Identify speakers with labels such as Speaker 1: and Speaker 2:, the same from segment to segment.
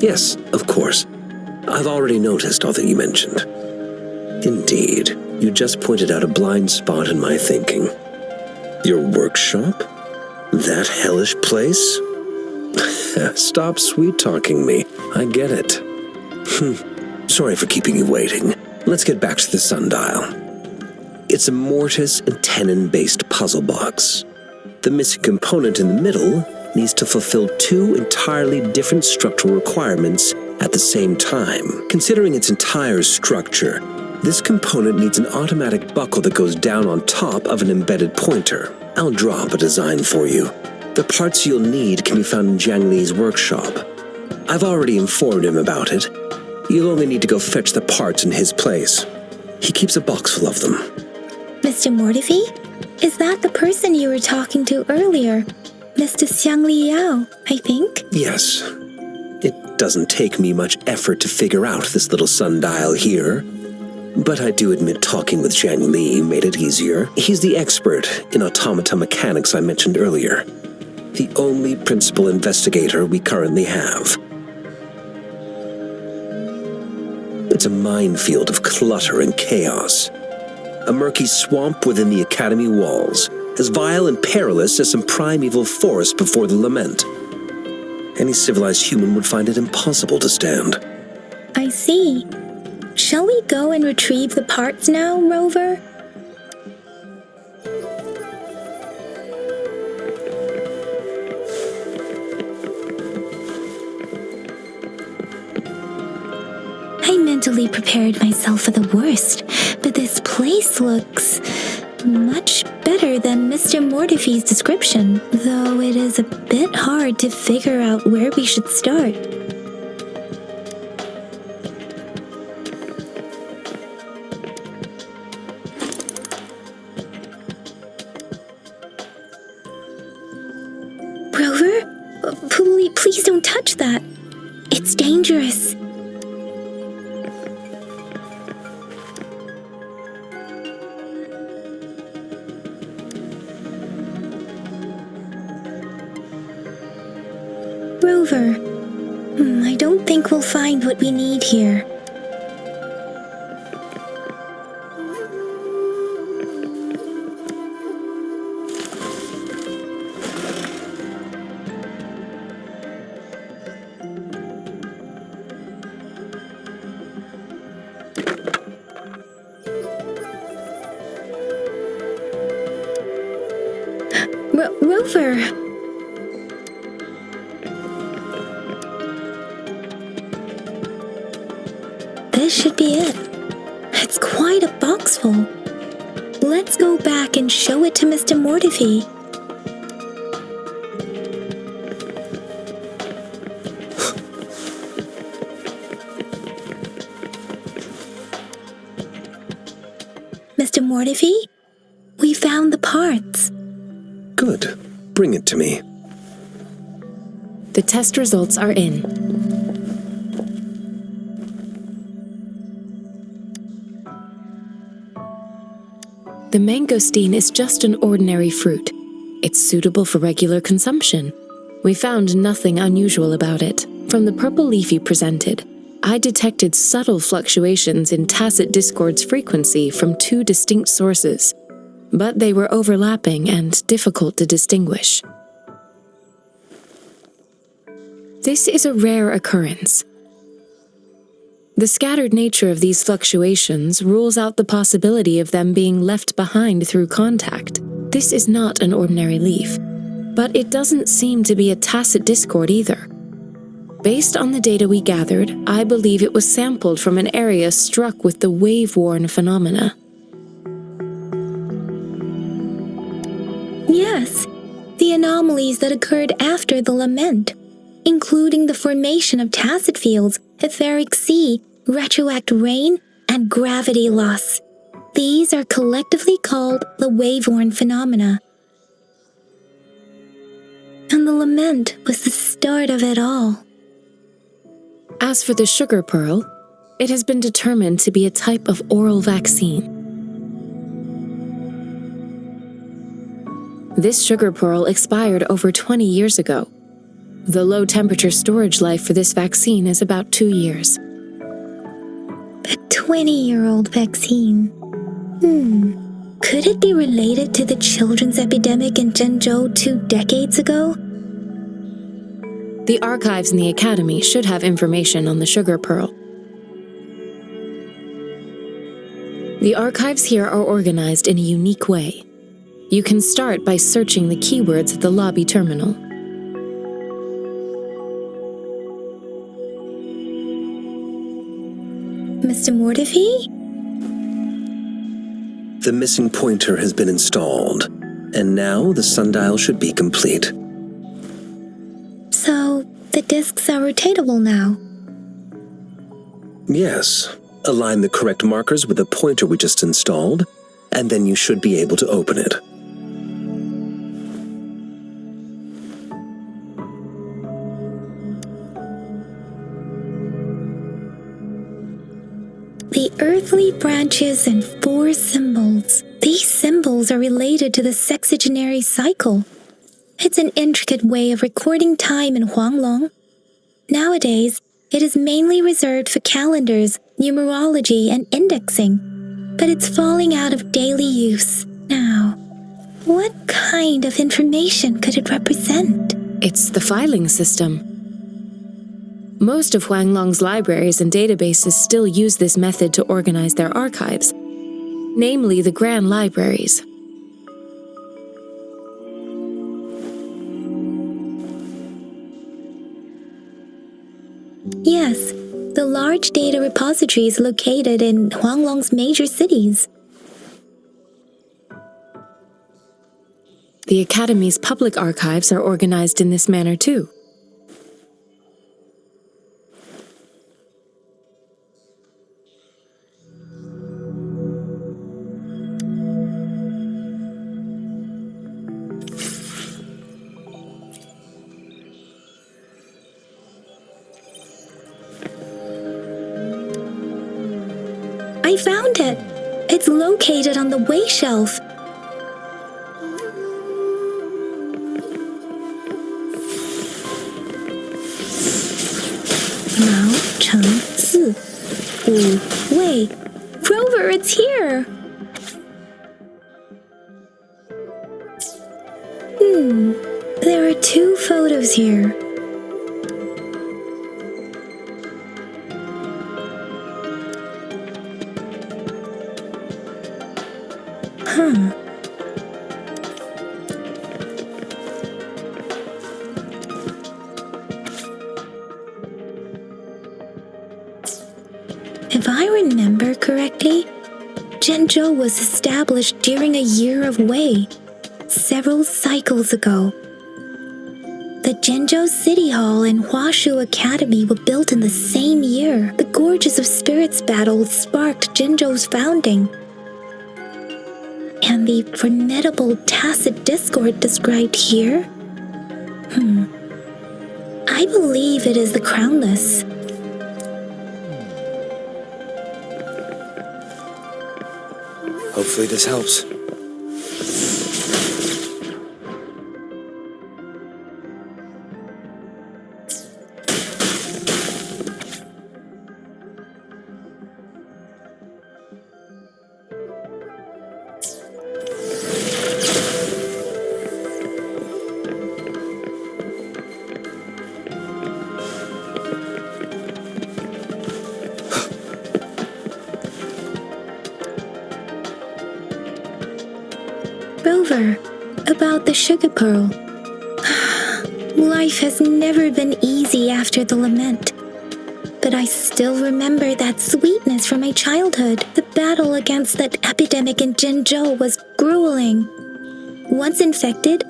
Speaker 1: Yes, of course. I've already noticed all that you mentioned. Indeed, you just pointed out a blind spot in my thinking. Your workshop? That hellish place? Stop sweet-talking me. I get it. Sorry for keeping you waiting. Let's get back to the sundial. It's a mortise and tenon-based puzzle box. The missing component in the middle needs to fulfill two entirely different structural requirements at the same time. Considering its entire structure, this component needs an automatic buckle that goes down on top of an embedded pointer. I'll draw up a design for you. The parts you'll need can be found in Jiang Li's workshop. I've already informed him about it. You'll only need to go fetch the parts in his place. He keeps a box full of them.
Speaker 2: Mr. Mortifi? Is that the person you were talking to earlier? Mr. Xiang Liao, I think?
Speaker 1: Yes. It doesn't take me much effort to figure out this little sundial here. But I do admit talking with Jiang Li made it easier. He's the expert in automata mechanics I mentioned earlier. The only principal investigator we currently have. It's a minefield of clutter and chaos. A murky swamp within the academy walls, as vile and perilous as some primeval forest before the lament. Any civilized human would find it impossible to stand.
Speaker 2: I see. Shall we go and retrieve the parts now, Rover? I mentally prepared myself for the worst, but this place looks much better than Mr. Mortifi's description, though it is a bit hard to figure out where we should start. Rover? Please don't touch that. It's dangerous. Rover, I don't think we'll find what we need here. Rover! This should be it. It's quite a box full. Let's go back and show it to Mr. Mortifi. Mr. Mortifi, we found the parts.
Speaker 1: Good. Bring it to me.
Speaker 3: The test results are in. The mangosteen is just an ordinary fruit. It's suitable for regular consumption. We found nothing unusual about it. From the purple leaf you presented, I detected subtle fluctuations in tacit discord's frequency from two distinct sources, but they were overlapping and difficult to distinguish. This is a rare occurrence. The scattered nature of these fluctuations rules out the possibility of them being left behind through contact. This is not an ordinary leaf, but it doesn't seem to be a tacit discord either. Based on the data we gathered, I believe it was sampled from an area struck with the wave-worn phenomena.
Speaker 2: Yes, the anomalies that occurred after the lament, including the formation of tacit fields, etheric sea, retroact rain, and gravity loss. These are collectively called the wave-worn phenomena. And the lament was the start of it all.
Speaker 3: As for the sugar pearl, it has been determined to be a type of oral vaccine. This sugar pearl expired over 20 years ago. The low-temperature storage life for this vaccine is about 2 years.
Speaker 2: A 20-year-old vaccine. Could it be related to the children's epidemic in Zhenzhou 2 decades ago?
Speaker 3: The archives in the Academy should have information on the sugar pearl. The archives here are organized in a unique way. You can start by searching the keywords at the lobby terminal.
Speaker 2: Mr. Mortefi?
Speaker 1: The missing pointer has been installed, and now the sundial should be complete.
Speaker 2: So, the discs are rotatable now?
Speaker 1: Yes. Align the correct markers with the pointer we just installed, and then you should be able to open it.
Speaker 2: The earthly branches and 4 symbols. These symbols are related to the sexagenary cycle. It's an intricate way of recording time in Huanglong. Nowadays, it is mainly reserved for calendars, numerology, and indexing, but it's falling out of daily use now. What kind of information could it represent?
Speaker 3: It's the filing system. Most of Huanglong's libraries and databases still use this method to organize their archives, namely the grand libraries.
Speaker 2: Yes, the large data repositories located in Huanglong's major cities.
Speaker 3: The Academy's public archives are organized in this manner too.
Speaker 2: I found it! It's located on the way shelf. Mao Cheng Si. Wu Wei. Rover, it's here! There are 2 photos here. If I remember correctly, Zhenzhou was established during a year of Wei, several cycles ago. The Zhenzhou City Hall and Huashu Academy were built in the same year. The Gorges of Spirits battle sparked Zhenzhou's founding. And the formidable tacit discord described here? I believe it is the Crownless.
Speaker 1: Hopefully this helps.
Speaker 2: Rover, about the sugar pearl. Life has never been easy after the lament. But I still remember that sweetness from my childhood. The battle against that epidemic in Zhenzhou was grueling. Once infected,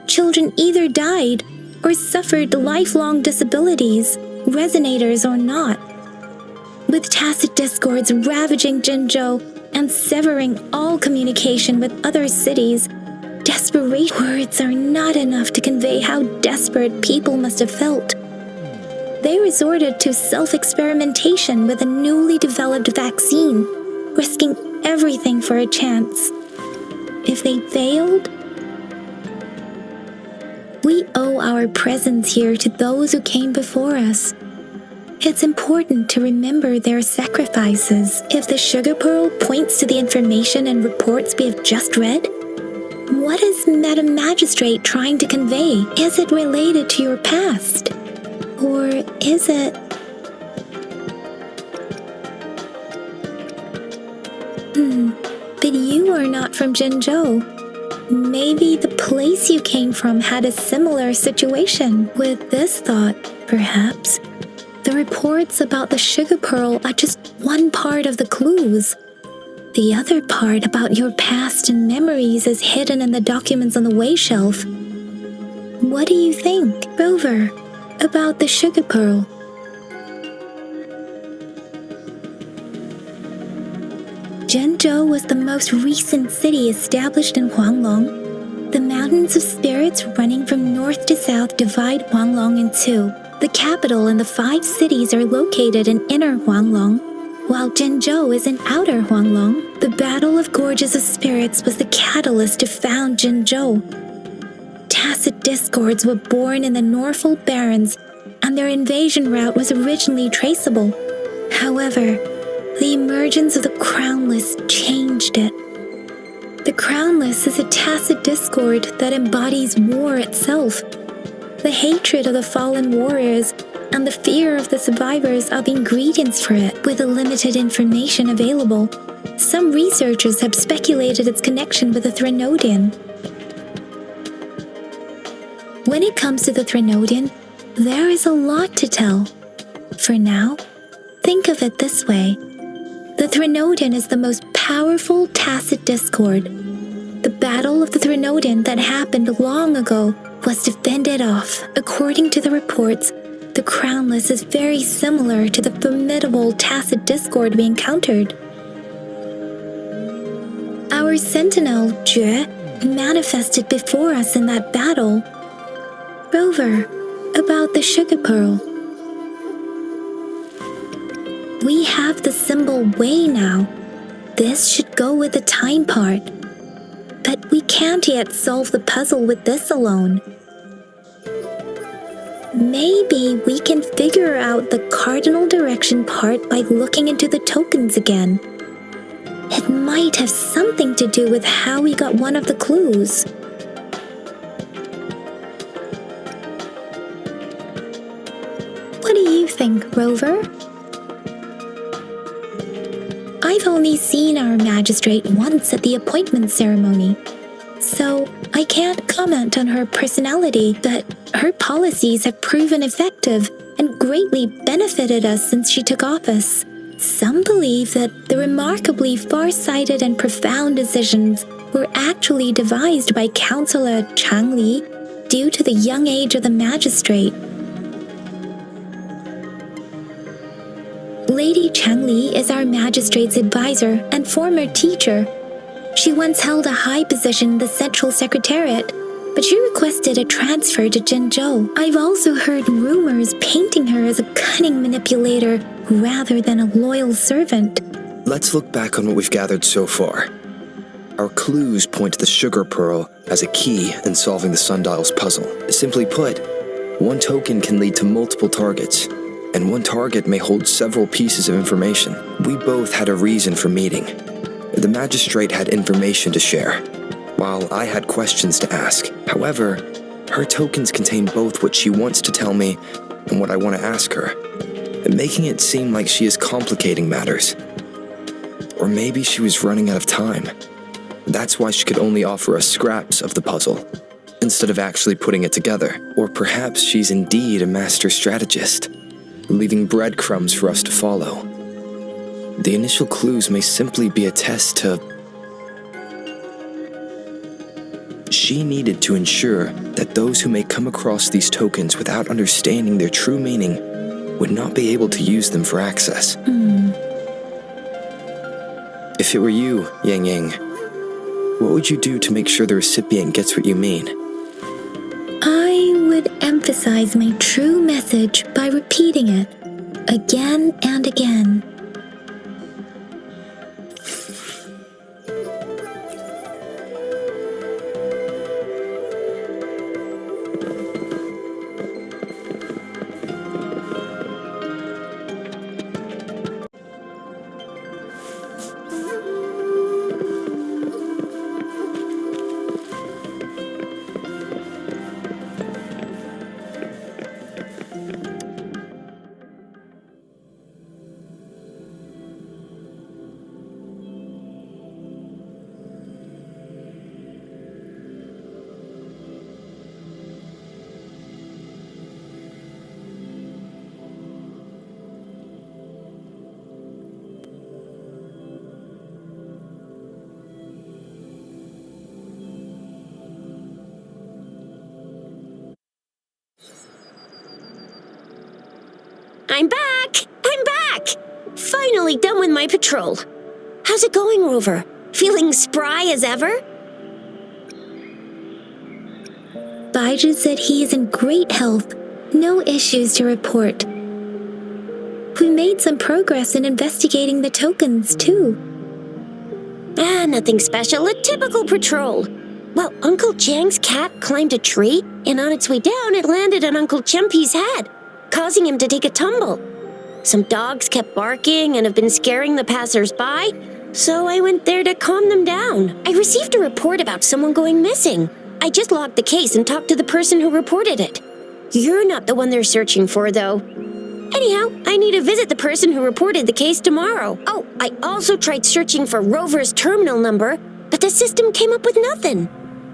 Speaker 2: children either died or suffered lifelong disabilities, resonators or not. With tacit discords ravaging Zhenzhou and severing all communication with other cities, desperate words are not enough to convey how desperate people must have felt. They resorted to self-experimentation with a newly developed vaccine, risking everything for a chance. If they failed, We owe our presence here to those who came before us. It's important to remember their sacrifices. If the sugar pearl points to the information and reports we have just read, what is Madam Magistrate trying to convey? Is it related to your past? Or is it... But you are not from Jinzhou. Maybe the place you came from had a similar situation. With this thought, perhaps, the reports about the sugar pearl are just one part of the clues. The other part about your past and memories is hidden in the documents on the way shelf. What do you think, Rover, about the sugar pearl? Jinzhou was the most recent city established in Huanglong. The mountains of spirits running from north to south divide Huanglong in two. The capital and the 5 cities are located in inner Huanglong, while Jinzhou is in outer Huanglong. The Battle of Gorges of Spirits was the catalyst to found Jinzhou. Tacit discords were born in the Norfolk Barrens, and their invasion route was originally traceable. However, the emergence of the Crownless changed it. The Crownless is a tacit discord that embodies war itself. The hatred of the fallen warriors and the fear of the survivors are the ingredients for it. With the limited information available, some researchers have speculated its connection with the Threnodian. When it comes to the Threnodian, there is a lot to tell. For now, think of it this way. The Threnodian is the most powerful tacit discord. The Battle of the Threnodian that happened long ago was to fend it off. According to the reports, the Crownless is very similar to the formidable tacit discord we encountered. Our sentinel, Jue, manifested before us in that battle. Rover, about the sugar pearl. We have the symbol Wei now. This should go with the time part. But we can't yet solve the puzzle with this alone. Maybe we can figure out the cardinal direction part by looking into the tokens again. It might have something to do with how we got one of the clues. What do you think, Rover? I've only seen our magistrate once at the appointment ceremony, so I can't comment on her personality, but her policies have proven effective and greatly benefited us since she took office. Some believe that the remarkably far-sighted and profound decisions were actually devised by Councillor Chang Li due to the young age of the magistrate. Lady Chang Li is our magistrate's advisor and former teacher. She once held a high position in the Central Secretariat, but she requested a transfer to Jinzhou. I've also heard rumors painting her as a cunning manipulator rather than a loyal servant.
Speaker 4: Let's look back on what we've gathered so far. Our clues point to the sugar pearl as a key in solving the sundial's puzzle. Simply put, one token can lead to multiple targets, and one target may hold several pieces of information. We both had a reason for meeting. The magistrate had information to share, while I had questions to ask. However, her tokens contain both what she wants to tell me and what I want to ask her, making it seem like she is complicating matters. Or maybe she was running out of time. That's why she could only offer us scraps of the puzzle, instead of actually putting it together. Or perhaps she's indeed a master strategist, leaving breadcrumbs for us to follow. The initial clues may simply be a test to... She needed to ensure that those who may come across these tokens without understanding their true meaning would not be able to use them for access. If it were you, Yang Yang, what would you do to make sure the recipient gets what you mean?
Speaker 2: I would emphasize my true message by repeating it again and again.
Speaker 5: I'm back! I'm back! Finally done with my patrol. How's it going, Rover? Feeling spry as ever?
Speaker 2: Baiju said he is in great health. No issues to report. We made some progress in investigating the tokens, too.
Speaker 5: Nothing special. A typical patrol. Well, Uncle Jang's cat climbed a tree, and on its way down, it landed on Uncle Chempi's head, causing him to take a tumble. Some dogs kept barking and have been scaring the passers-by, so I went there to calm them down. I received a report about someone going missing. I just logged the case and talked to the person who reported it. You're not the one they're searching for, though. Anyhow, I need to visit the person who reported the case tomorrow. Oh, I also tried searching for Rover's terminal number, but the system came up with nothing.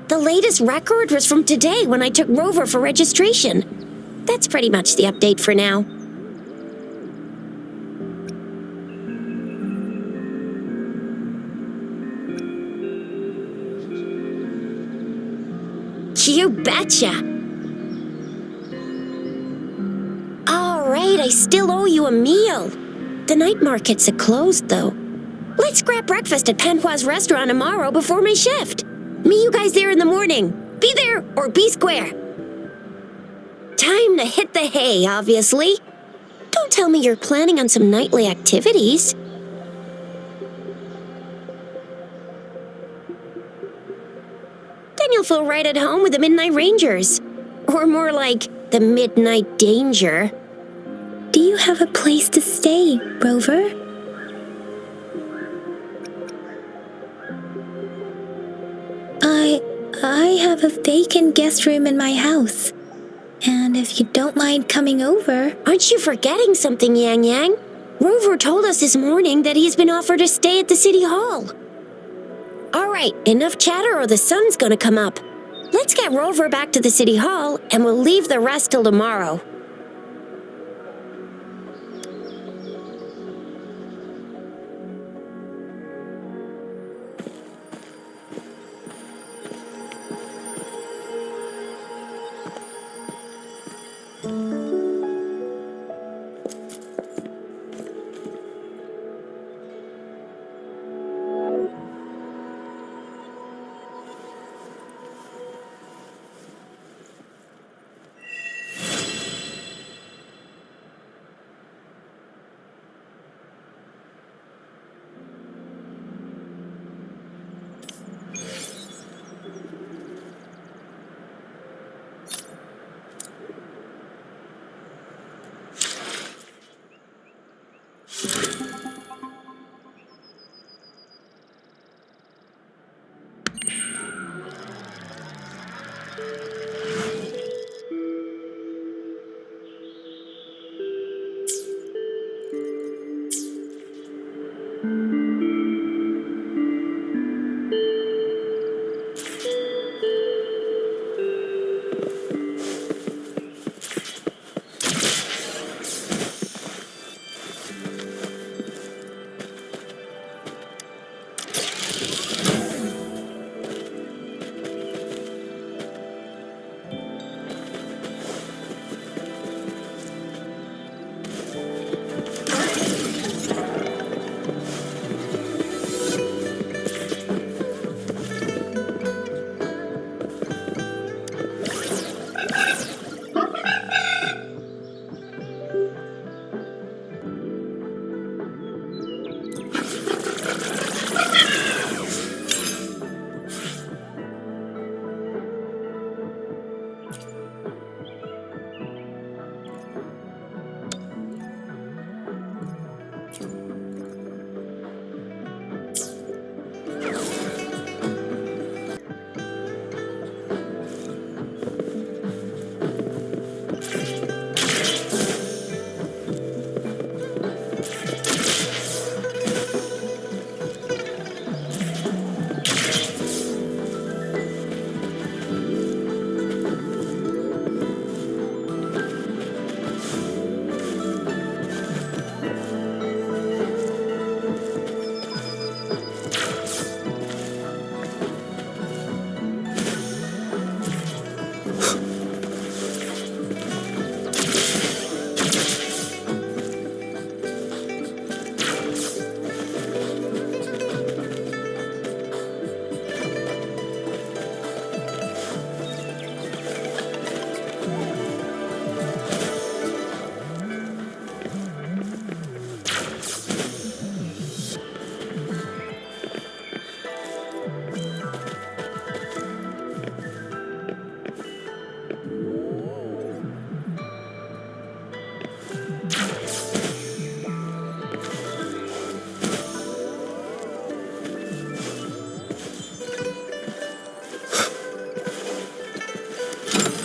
Speaker 5: The latest record was from today when I took Rover for registration. That's pretty much the update for now. You betcha! Alright, I still owe you a meal. The night markets are closed, though. Let's grab breakfast at Panhua's restaurant tomorrow before my shift. Meet you guys there in the morning. Be there or be square. Time to hit the hay, obviously. Don't tell me you're planning on some nightly activities. Then you'll feel right at home with the Midnight Rangers. Or more like the Midnight Danger.
Speaker 2: Do you have a place to stay, Rover? I have a vacant guest room in my house. And if you don't mind coming over...
Speaker 5: Aren't you forgetting something, Yang Yang? Rover told us this morning that he's been offered a stay at the City Hall. Alright, enough chatter or the sun's gonna come up. Let's get Rover back to the City Hall and we'll leave the rest till tomorrow.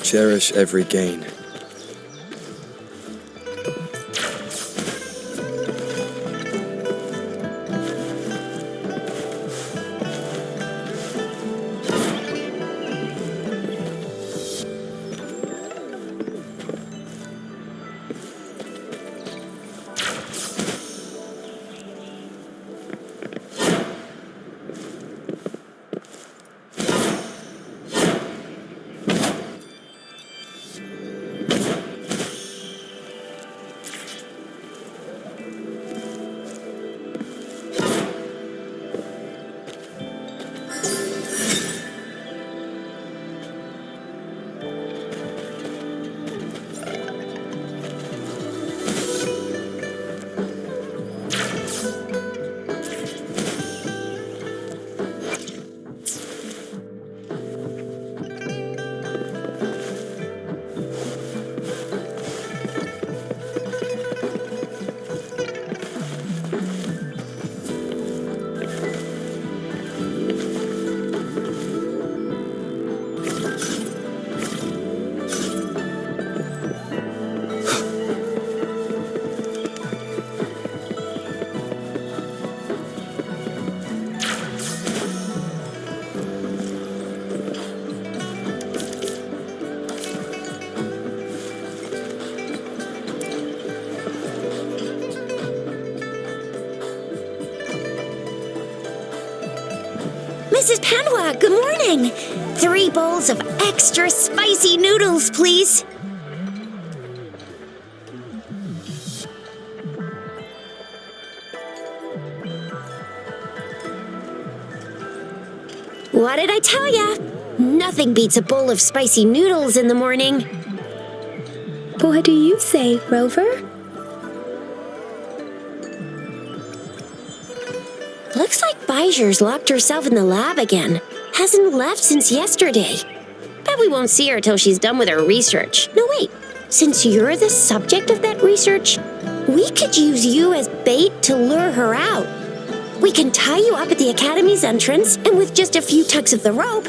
Speaker 4: Cherish every gain.
Speaker 5: Mrs. Panwa, good morning. 3 bowls of extra spicy noodles, please. What did I tell ya? Nothing beats a bowl of spicy noodles in the morning.
Speaker 2: What do you say, Rover?
Speaker 5: Looks like Bijur's locked herself in the lab again. Hasn't left since yesterday. Bet we won't see her till she's done with her research. No, wait. Since you're the subject of that research, we could use you as bait to lure her out. We can tie you up at the Academy's entrance, and with just a few tugs of the rope,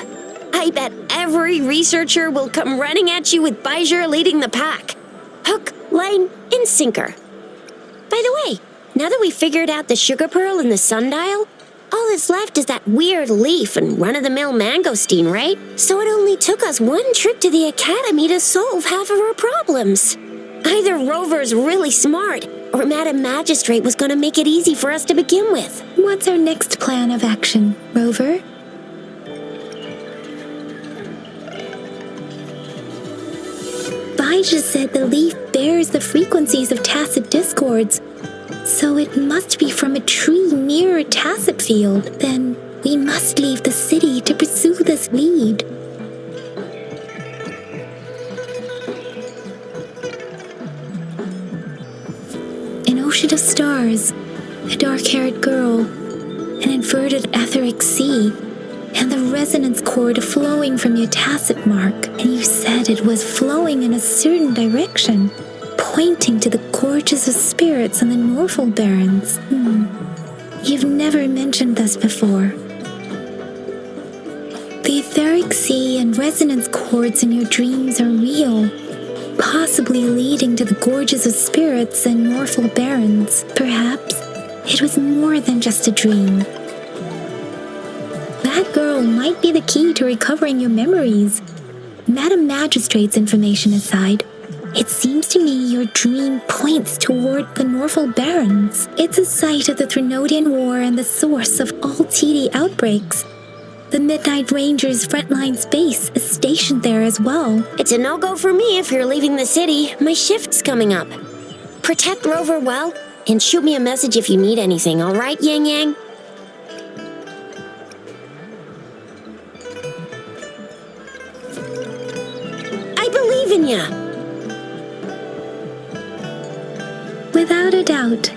Speaker 5: I bet every researcher will come running at you with Bijur leading the pack. Hook, line, and sinker. By the way, now that we've figured out the sugar pearl and the sundial, all that's left is that weird leaf and run-of-the-mill mangosteen, right? So it only took us 1 trip to the Academy to solve half of our problems. Either Rover's really smart, or Madam Magistrate was going to make it easy for us to begin with.
Speaker 2: What's our next plan of action, Rover? Bijur said the leaf bears the frequencies of tacit discords, so it must be from a tree near a tacit field. Then we must leave the city to pursue this lead. An ocean of stars, a dark-haired girl, an inverted etheric sea, and the resonance cord flowing from your tacit mark. And you said it was flowing in a certain direction, pointing to the gorges of spirits on the Norfolk Barrens. You've never mentioned this before. The etheric sea and resonance cords in your dreams are real, possibly leading to the gorges of spirits and Norfolk Barrens. Perhaps it was more than just a dream. That girl might be the key to recovering your memories. Madam Magistrate's information aside, it seems to me your dream points toward the Norfolk Barrens. It's a site of the Threnodian War and the source of all TD outbreaks. The Midnight Rangers' frontline base is stationed there as well.
Speaker 5: It's a no-go for me if you're leaving the city. My shift's coming up. Protect Rover well, and shoot me a message if you need anything, all right, Yang Yang? I believe in ya!
Speaker 2: Without a doubt.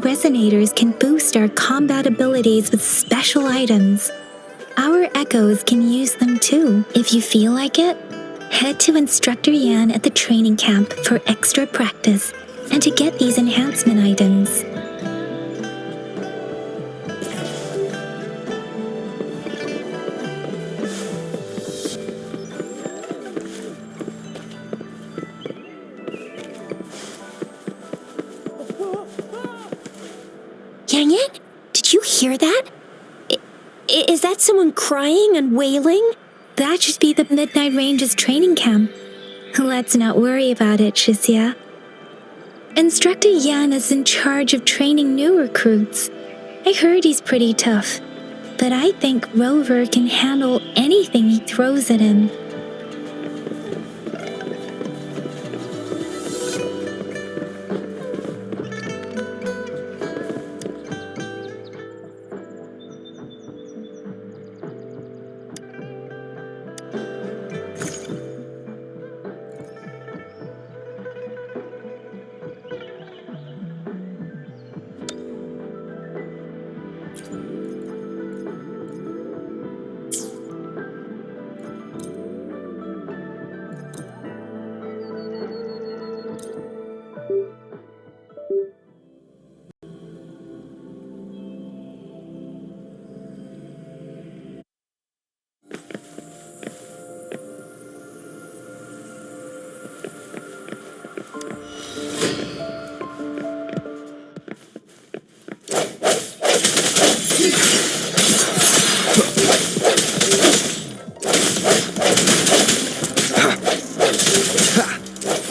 Speaker 2: resonators can boost our combat abilities with special items. Our echoes can use them too. If you feel like it, head to Instructor Yan at the training camp for extra practice and to get these enhancement items.
Speaker 5: Yang Yang, did you hear that? Is that someone crying and wailing?
Speaker 2: That should be the Midnight Range's training camp. Let's not worry about it, Shizia. Instructor Yan is in charge of training new recruits. I heard he's pretty tough, but I think Rover can handle anything he throws at him.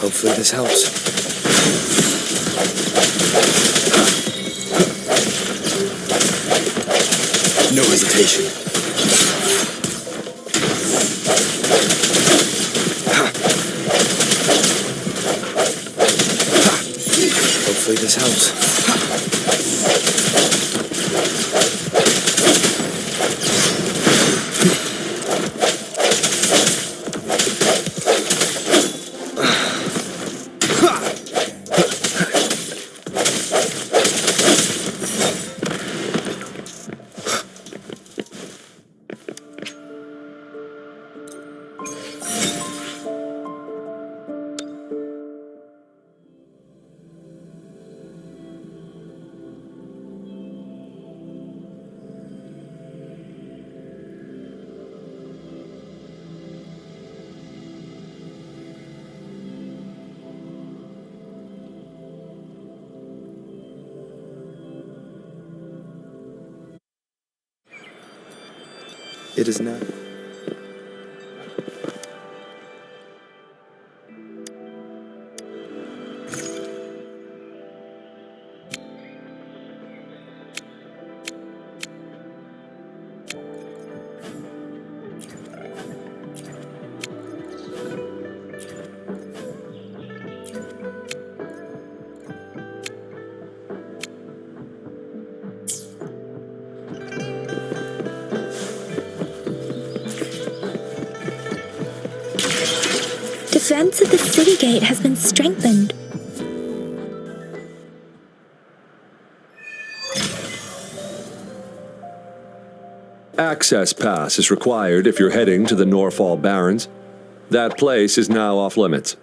Speaker 4: Hopefully this helps. No hesitation. Hopefully this helps. It is now.
Speaker 2: Defense of the city gate has been strengthened.
Speaker 6: Access pass is required if you're heading to the Norfall Barrens. That place is now off limits.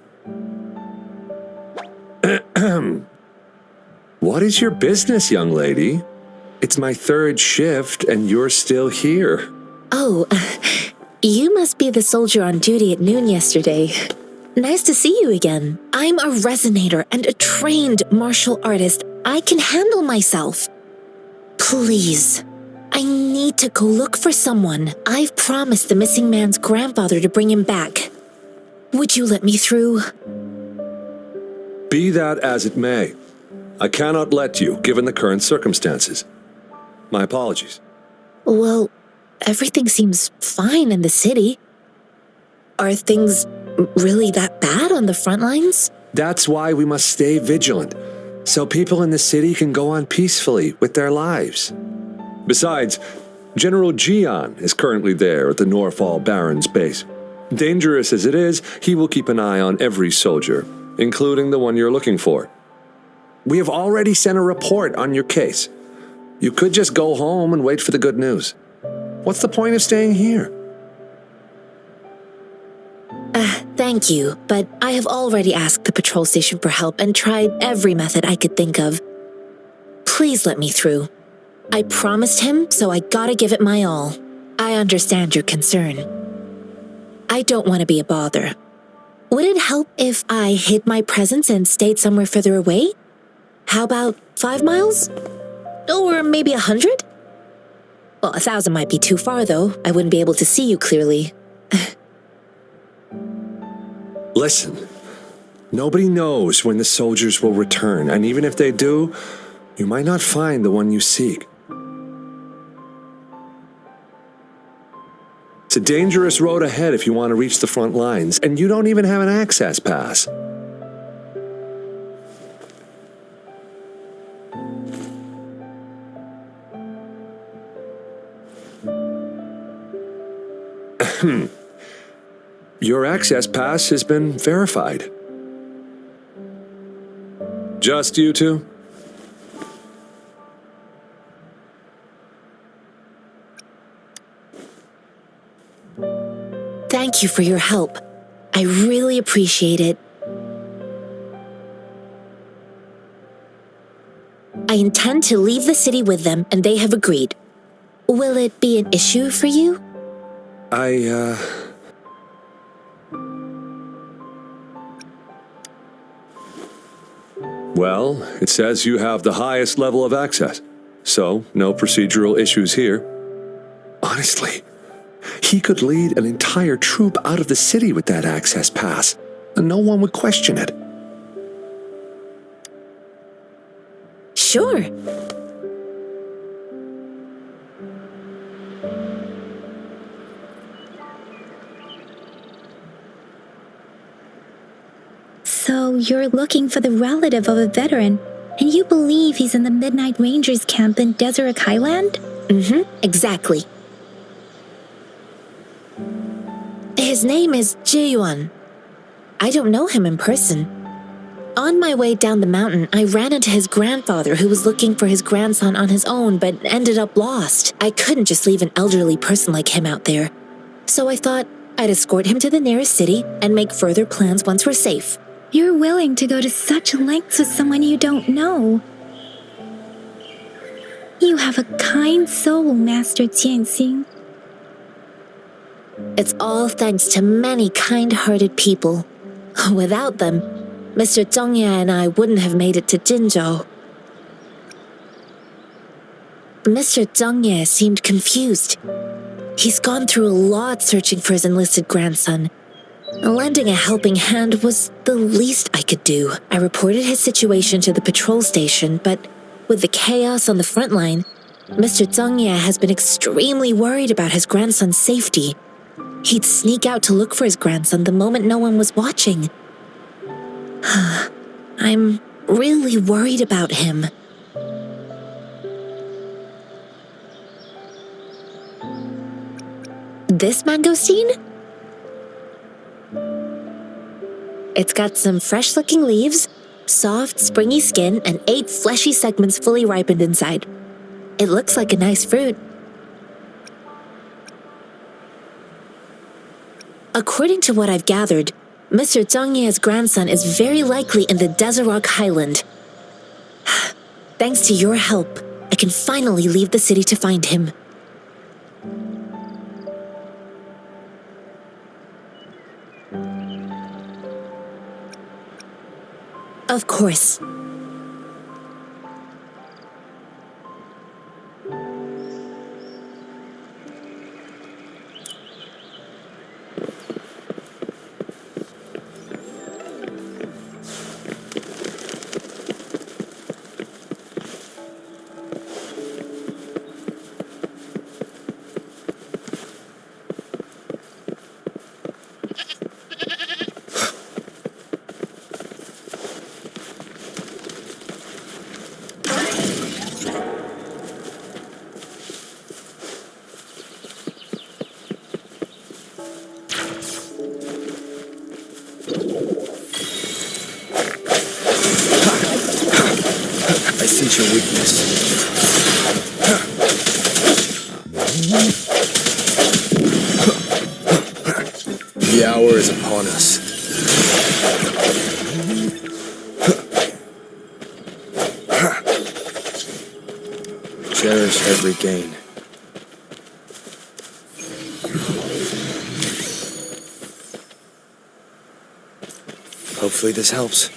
Speaker 6: What is your business, young lady? It's my third shift and you're still here.
Speaker 3: Oh, you must be the soldier on duty at noon yesterday. Nice to see you again. I'm a resonator and a trained martial artist. I can handle myself. Please, I need to go look for someone. I've promised the missing man's grandfather to bring him back. Would you let me through?
Speaker 6: Be that as it may, I cannot let you given the current circumstances. My apologies.
Speaker 3: Well, everything seems fine in the city. Are things really that bad on the front lines?
Speaker 6: That's why we must stay vigilant, so people in the city can go on peacefully with their lives. Besides, General Jian is currently there at the Norfall Barrens base. Dangerous as it is, he will keep an eye on every soldier, including the one you're looking for. We have already sent a report on your case. You could just go home and wait for the good news. What's the point of staying here?
Speaker 3: Thank you, but I have already asked the patrol station for help and tried every method I could think of. Please let me through. I promised him, so I gotta give it my all. I understand your concern. I don't want to be a bother. Would it help if I hid my presence and stayed somewhere further away? How about 5 miles? Or maybe 100? Well, 1,000 might be too far, though. I wouldn't be able to see you clearly.
Speaker 6: Listen, nobody knows when the soldiers will return, and even if they do, you might not find the one you seek. It's a dangerous road ahead if you want to reach the front lines, and you don't even have an access pass. Your access pass has been verified. Just you two?
Speaker 3: Thank you for your help. I really appreciate it. I intend to leave the city with them, and they have agreed. Will it be an issue for you?
Speaker 6: Well, it says you have the highest level of access, so no procedural issues here. Honestly, he could lead an entire troop out of the city with that access pass, and no one would question it.
Speaker 3: Sure.
Speaker 2: So you're looking for the relative of a veteran, and you believe he's in the Midnight Rangers camp in Deseret Highland?
Speaker 3: Exactly. His name is Ji-yuan. I don't know him in person. On my way down the mountain, I ran into his grandfather who was looking for his grandson on his own but ended up lost. I couldn't just leave an elderly person like him out there. So I thought I'd escort him to the nearest city and make further plans once we're safe.
Speaker 2: You're willing to go to such lengths with someone you don't know. You have a kind soul, Master Jianxing.
Speaker 3: It's all thanks to many kind-hearted people. Without them, Mr. Zhongye and I wouldn't have made it to Jinzhou. Mr. Zhongye seemed confused. He's gone through a lot searching for his enlisted grandson. Lending a helping hand was the least I could do. I reported his situation to the patrol station, but with the chaos on the front line, Mr. Zhongye has been extremely worried about his grandson's safety. He'd sneak out to look for his grandson the moment no one was watching. I'm really worried about him. This mangosteen? It's got some fresh-looking leaves, soft, springy skin, and 8 fleshy segments fully ripened inside. It looks like a nice fruit. According to what I've gathered, Mr. Zhongye's grandson is very likely in the Deseret Highland. Thanks to your help, I can finally leave the city to find him. Of course.
Speaker 4: darkness. The hour is upon us. Cherish every gain. Hopefully this helps.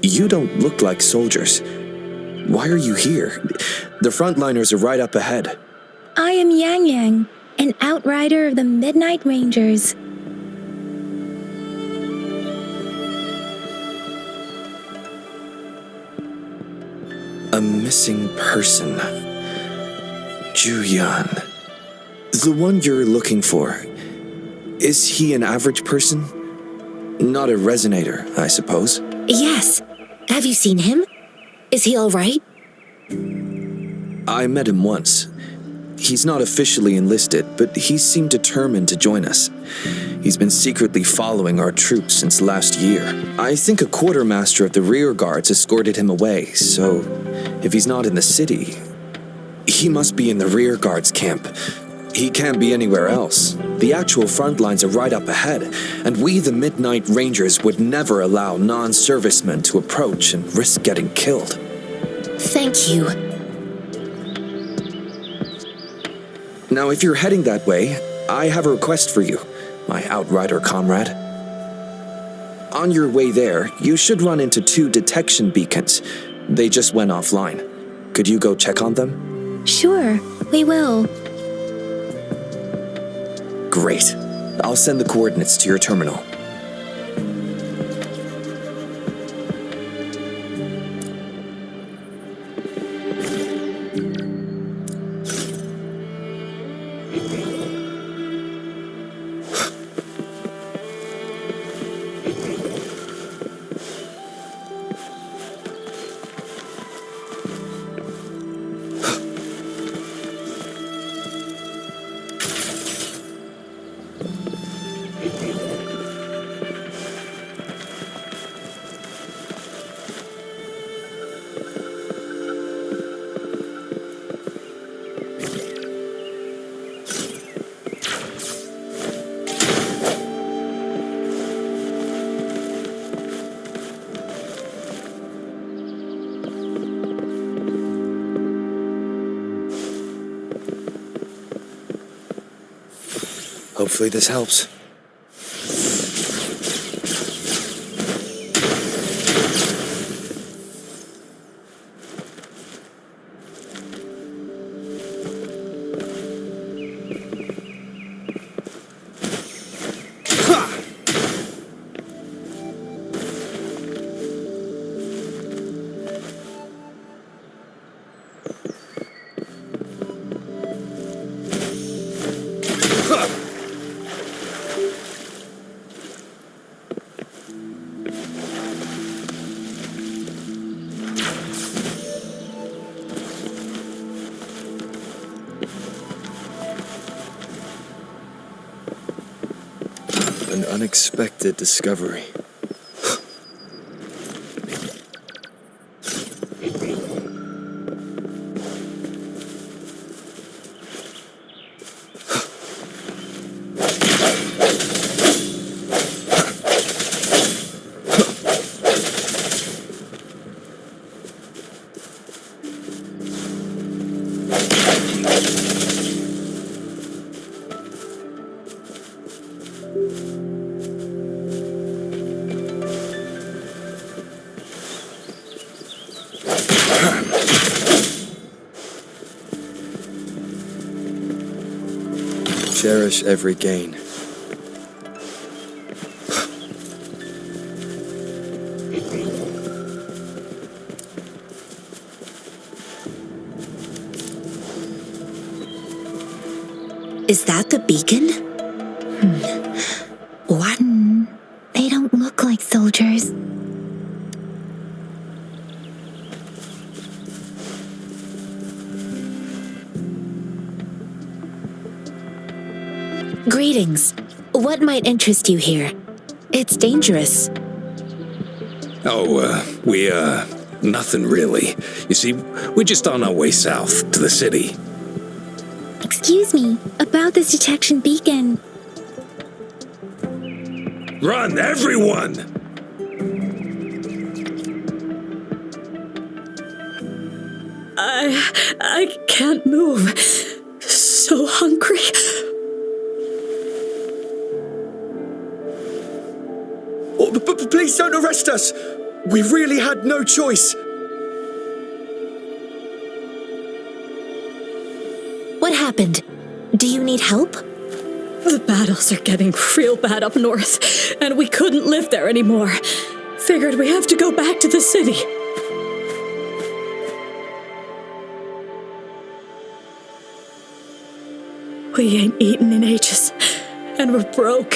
Speaker 4: You don't look like soldiers. Why are you here? The frontliners are right up ahead.
Speaker 2: I am Yang Yang, an outrider of the Midnight Rangers.
Speaker 4: A missing person. Juyan. The one you're looking for. Is he an average person? Not a resonator, I suppose.
Speaker 5: Yes. Have you seen him? Is he all right?
Speaker 4: I met him once. He's not officially enlisted, but he seemed determined to join us. He's been secretly following our troops since last year. I think a quartermaster of the rear guards escorted him away, so if he's not in the city, he must be in the rear guards camp. He can't be anywhere else. The actual front lines are right up ahead, and we, the Midnight Rangers, would never allow non-servicemen to approach and risk getting killed.
Speaker 5: Thank you.
Speaker 4: Now, if you're heading that way, I have a request for you, my outrider comrade. On your way there, you should run into 2 detection beacons. They just went offline. Could you go check on them?
Speaker 2: Sure, we will.
Speaker 4: Great. I'll send the coordinates to your terminal. Hopefully this helps. An unexpected discovery. Cherish every gain.
Speaker 5: Is that the beacon? What?
Speaker 2: They don't look like soldiers.
Speaker 5: Greetings. What might interest you here? It's dangerous.
Speaker 7: Nothing really. You see, we're just on our way south to the city.
Speaker 2: Excuse me, about this detection beacon.
Speaker 7: Run, everyone!
Speaker 3: I can't move. So hungry.
Speaker 4: Oh, but please don't arrest us! We really had no choice!
Speaker 5: What happened? Do you need help?
Speaker 3: The battles are getting real bad up north, and we couldn't live there anymore. Figured we have to go back to the city. We ain't eaten in ages, and we're broke.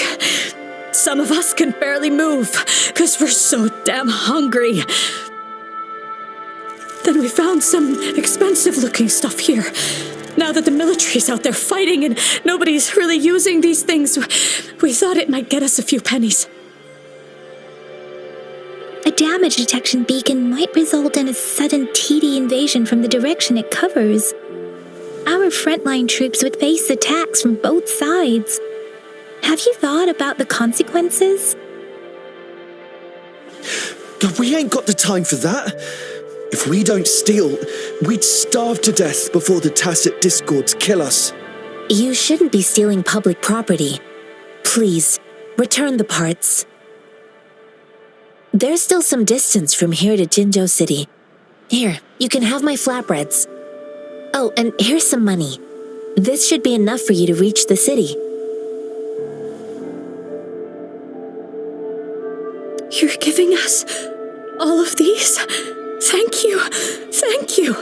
Speaker 3: Some of us can barely move, because we're so damn hungry. Then we found some expensive-looking stuff here. Now that the military's out there fighting and nobody's really using these things, we thought it might get us a few pennies.
Speaker 2: A damage detection beacon might result in a sudden TD invasion from the direction it covers. Our frontline troops would face attacks from both sides. Have you thought about the consequences?
Speaker 8: We ain't got the time for that. If we don't steal, we'd starve to death before the tacit discords kill us.
Speaker 5: You shouldn't be stealing public property. Please, return the parts. There's still some distance from here to Jinzhou City. Here, you can have my flatbreads. Oh, and here's some money. This should be enough for you to reach the city.
Speaker 3: You're giving us all of these? Thank you. Thank you.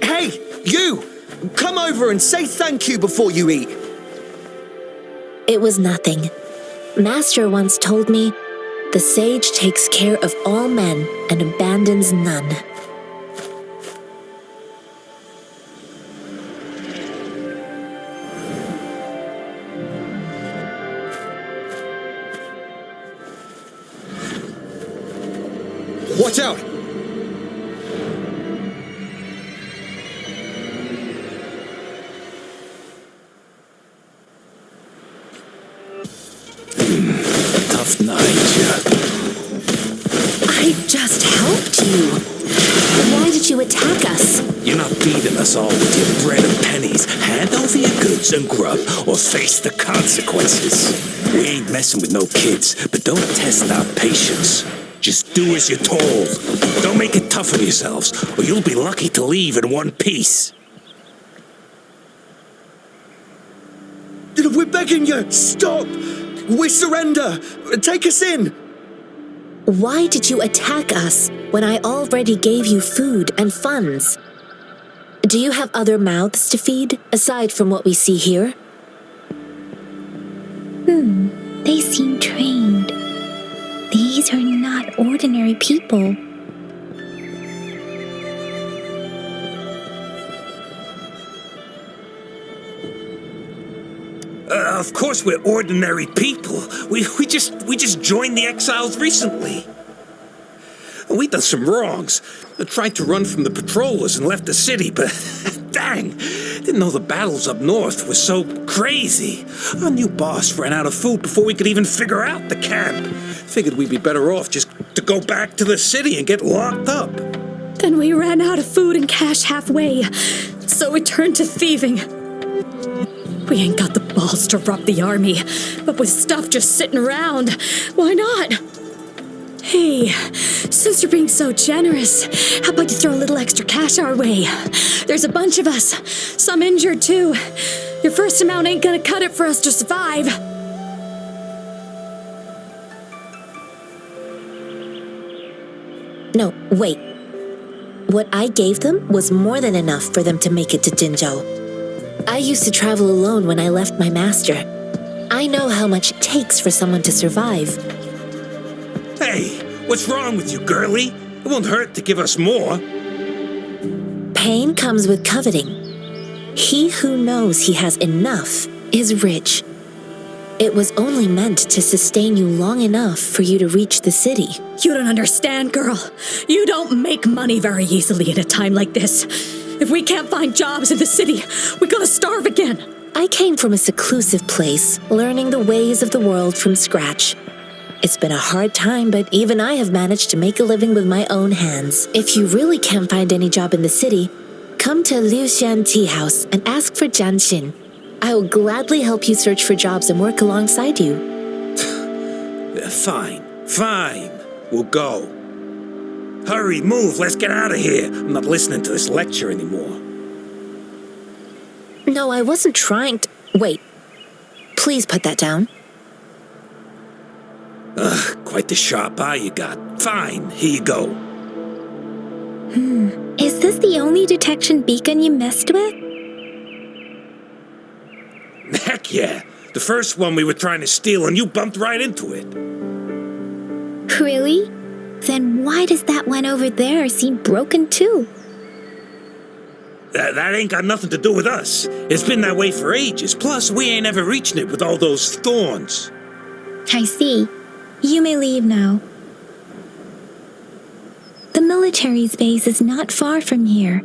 Speaker 8: Hey, you! Come over and say thank you before you eat.
Speaker 5: It was nothing. Master once told me, the sage takes care of all men and abandons none.
Speaker 8: Watch out!
Speaker 7: Tough night, yeah.
Speaker 5: I just helped you. Why did you attack us?
Speaker 7: You're not beating us all with your bread and pennies. Hand over your goods and grub, or face the consequences. We ain't messing with no kids, but don't test our patience. Just do as you're told. Don't make it tough on yourselves, or you'll be lucky to leave in one piece.
Speaker 8: We're begging you, stop! We surrender! Take us in!
Speaker 5: Why did you attack us when I already gave you food and funds? Do you have other mouths to feed, aside from what we see here?
Speaker 2: They seem trained. These are not ordinary people.
Speaker 7: Of course we're ordinary people. We just joined the exiles recently. We done some wrongs. Tried to run from the patrollers and left the city, but dang, didn't know the battles up north were so crazy. Our new boss ran out of food before we could even figure out the camp. Figured we'd be better off just to go back to the city and get locked up.
Speaker 3: Then we ran out of food and cash halfway, so we turned to thieving. We ain't got the balls to rob the army, but with stuff just sitting around, why not? Hey, since you're being so generous, how about you throw a little extra cash our way? There's a bunch of us, some injured too.
Speaker 9: Your first amount ain't gonna cut it for us to survive.
Speaker 5: No, wait. What I gave them was more than enough for them to make it to Jinzhou. I used to travel alone when I left my master. I know how much it takes for someone to survive.
Speaker 7: Hey, what's wrong with you, girlie? It won't hurt to give us more.
Speaker 5: Pain comes with coveting. He who knows he has enough is rich. It was only meant to sustain you long enough for you to reach the city.
Speaker 9: You don't understand, girl. You don't make money very easily in a time like this. If we can't find jobs in the city, we're gonna starve again.
Speaker 5: I came from a seclusive place, learning the ways of the world from scratch. It's been a hard time, but even I have managed to make a living with my own hands. If you really can't find any job in the city, come to Liu Shan Tea House and ask for Jian Xin. I will gladly help you search for jobs and work alongside you.
Speaker 7: Fine. We'll go. Hurry, move, let's get out of here. I'm not listening to this lecture anymore.
Speaker 5: No, I wasn't trying to... Wait. Please put that down.
Speaker 7: Quite the sharp eye you got. Fine, here you go.
Speaker 2: Is this the only detection beacon you messed with?
Speaker 7: Heck yeah. The first one we were trying to steal and you bumped right into it.
Speaker 2: Really? Then why does that one over there seem broken too?
Speaker 7: That ain't got nothing to do with us. It's been that way for ages. Plus, we ain't ever reaching it with all those thorns.
Speaker 2: I see. You may leave now. The military's base is not far from here.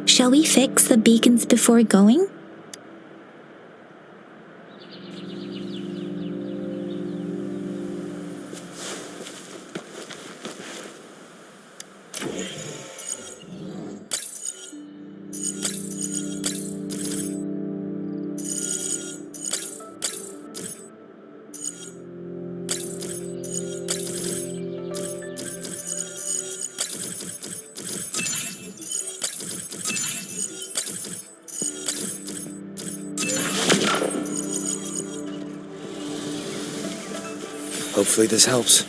Speaker 2: Shall we fix the beacons before going?
Speaker 4: Hopefully this helps.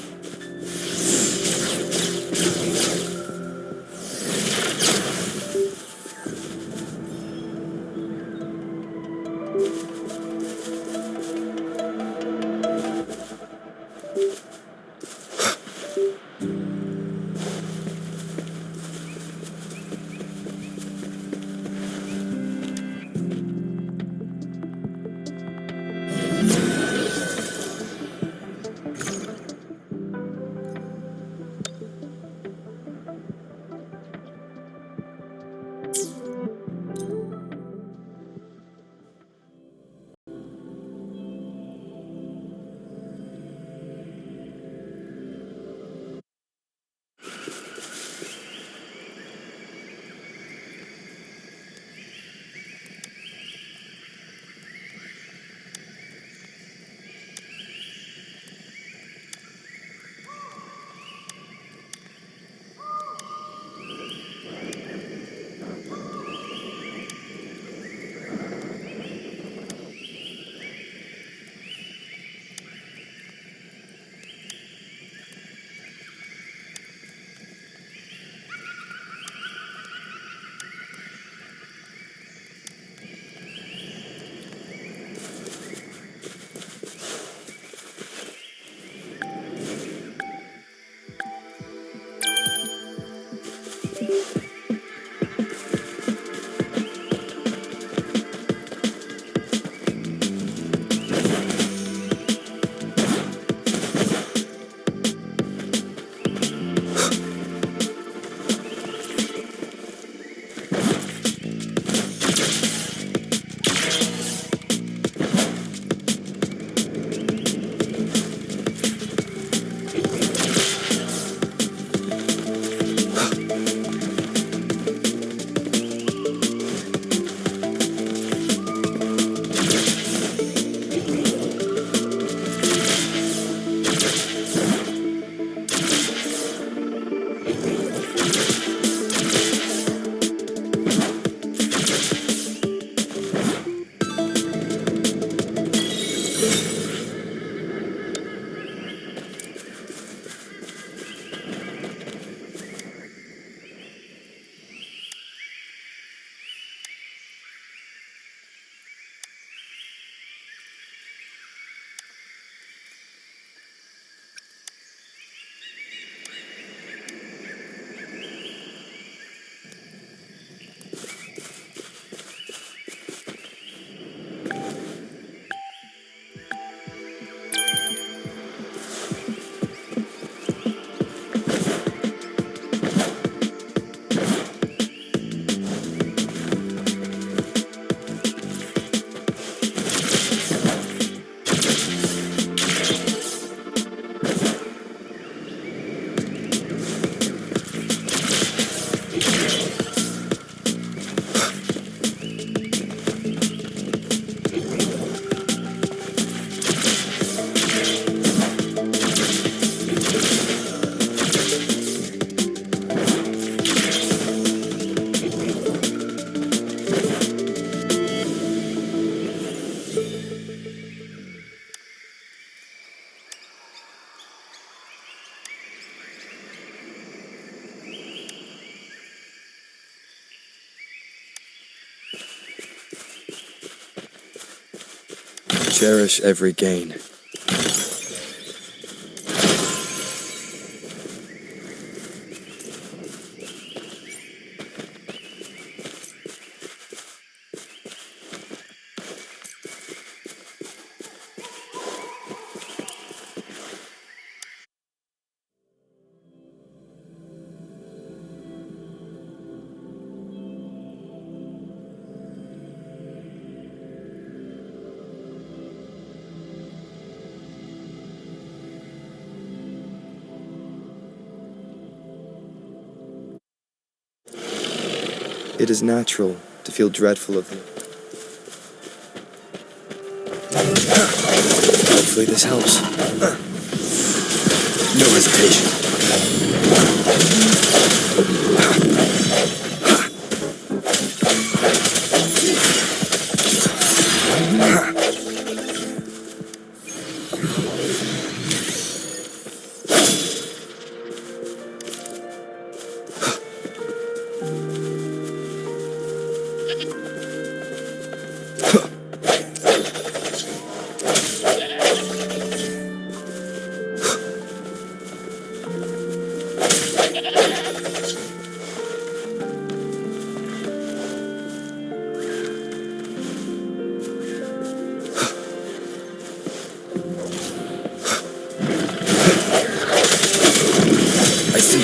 Speaker 4: Cherish every gain. It is natural to feel dreadful of them. Hopefully this helps. No hesitation.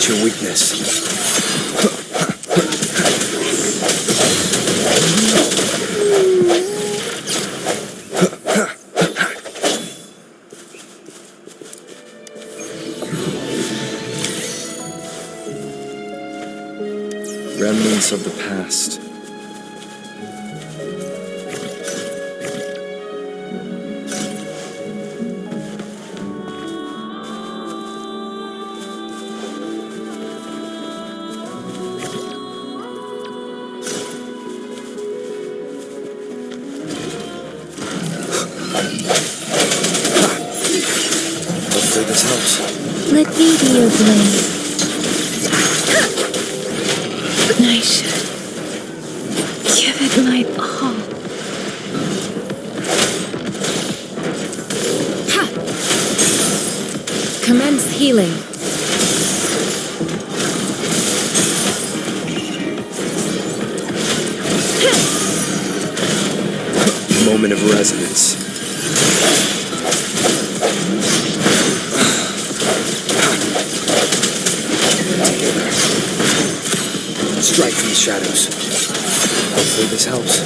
Speaker 4: Your weakness. Remnants of the past. Hopefully this helps.
Speaker 2: Let me be your blade. I should give it my all.
Speaker 3: Commence healing.
Speaker 4: Moment of resonance. Strike from the shadows. Hopefully this helps.